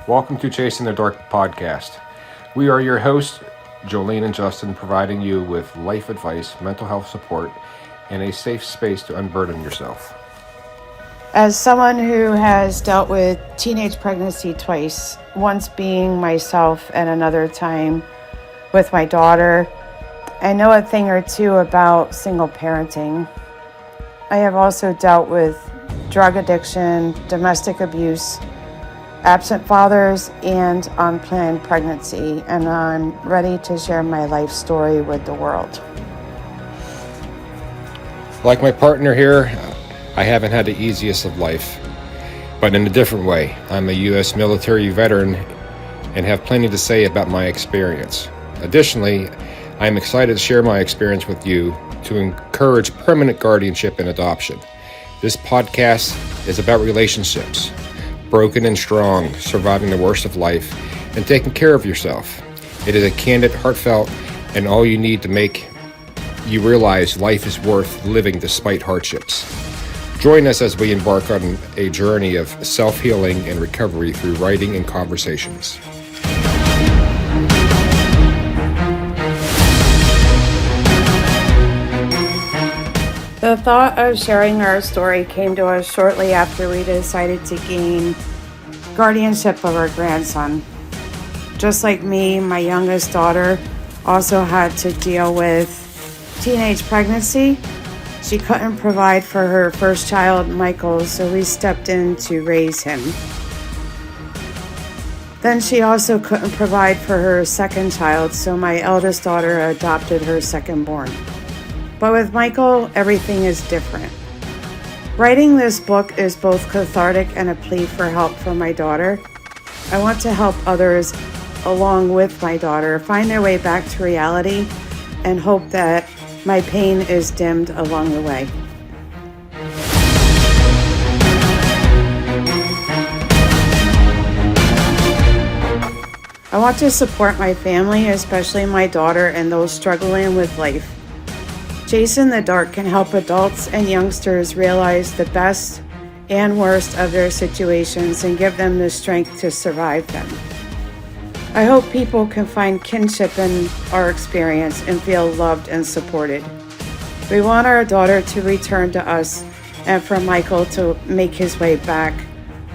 Welcome to Chasing the Dark podcast. We are your hosts, Joleen and Justin, providing you with life advice, mental health support, and a safe space to unburden yourself. As someone who has dealt with teenage pregnancy twice, once being myself and another time with my daughter, I know a thing or two about single parenting. I have also dealt with drug addiction, domestic abuse, absent fathers, and unplanned pregnancy, and I'm ready to share my life story with the world. Like my partner here, I haven't had the easiest of life, but in a different way. I'm a U.S. military veteran and have plenty to say about my experience. Additionally, I am excited to share my experience with you to encourage permanent guardianship and adoption. This podcast is about relationships, broken and strong, surviving the worst of life, and taking care of yourself. It is a candid, heartfelt, and all you need to make you realize life is worth living despite hardships. Join us as we embark on a journey of self-healing and recovery through writing and conversations. The thought of sharing our story came to us shortly after we decided to gain guardianship of our grandson. Just like me, my youngest daughter also had to deal with teenage pregnancy. She couldn't provide for her first child, Michael, so we stepped in to raise him. Then she also couldn't provide for her second child, so my eldest daughter adopted her second-born. But with Michael, everything is different. Writing this book is both cathartic and a plea for help for my daughter. I want to help others, along with my daughter, find their way back to reality and hope that my pain is dimmed along the way. I want to support my family, especially my daughter and those struggling with life. Chasing the Dark can help adults and youngsters realize the best and worst of their situations and give them the strength to survive them. I hope people can find kinship in our experience and feel loved and supported. We want our daughter to return to us and for Michael to make his way back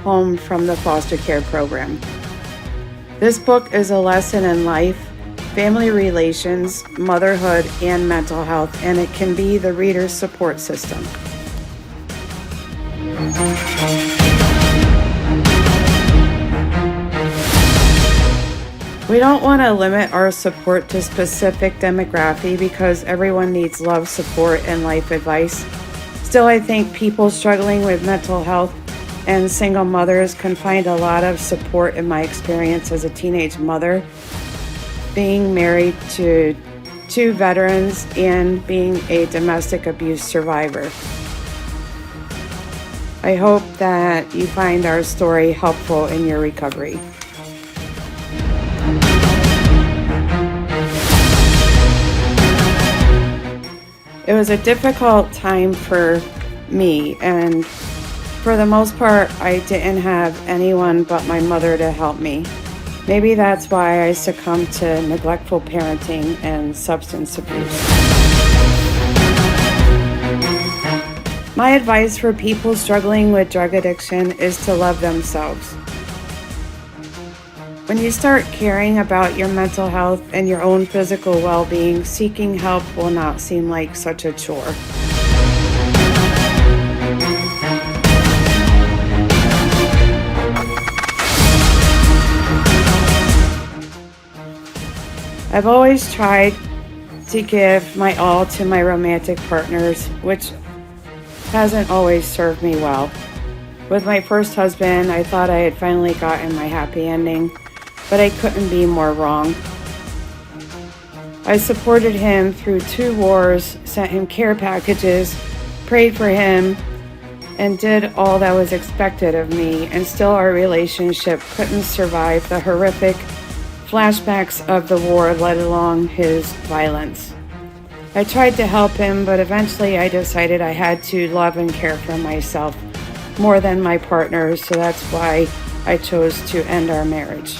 home from the foster care program. This book is a lesson in life, family relations, motherhood, and mental health, and it can be the reader's support system. We don't want to limit our support to specific demography because everyone needs love, support, and life advice. Still, I think people struggling with mental health and single mothers can find a lot of support in my experience as a teenage mother, being married to 2 veterans, and being a domestic abuse survivor. I hope that you find our story helpful in your recovery. It was a difficult time for me, and for the most part, I didn't have anyone but my mother to help me. Maybe that's why I succumbed to neglectful parenting and substance abuse. My advice for people struggling with drug addiction is to love themselves. When you start caring about your mental health and your own physical well-being, seeking help will not seem like such a chore. I've always tried to give my all to my romantic partners, which hasn't always served me well. With my first husband, I thought I had finally gotten my happy ending, but I couldn't be more wrong. I supported him through 2 wars, sent him care packages, prayed for him, and did all that was expected of me, and still our relationship couldn't survive the horrific flashbacks of the war, let alone his violence. I tried to help him, but eventually I decided I had to love and care for myself more than my partner, so that's why I chose to end our marriage.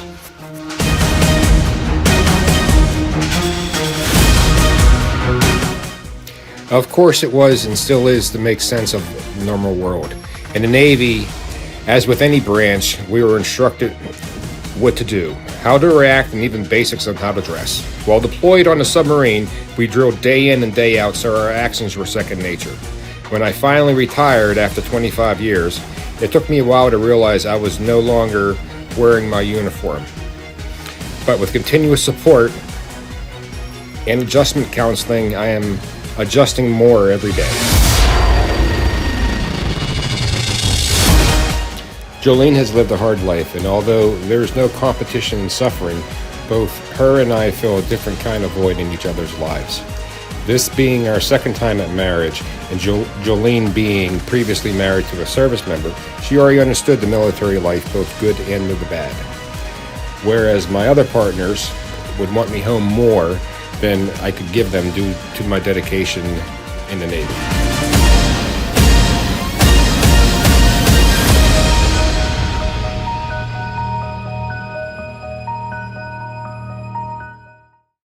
Of course it was and still is to make sense of the normal world. In the Navy, as with any branch, we were instructed what to do, how to react, and even basics on how to dress. While deployed on a submarine, we drilled day in and day out, so our actions were second nature. When I finally retired after 25 years, it took me a while to realize I was no longer wearing my uniform. But with continuous support and adjustment counseling, I am adjusting more every day. Joleen has lived a hard life, and although there's no competition in suffering, both her and I feel a different kind of void in each other's lives. This being our second time at marriage, and Joleen being previously married to a service member, she already understood the military life, both good and the bad. Whereas my other partners would want me home more than I could give them due to my dedication in the Navy.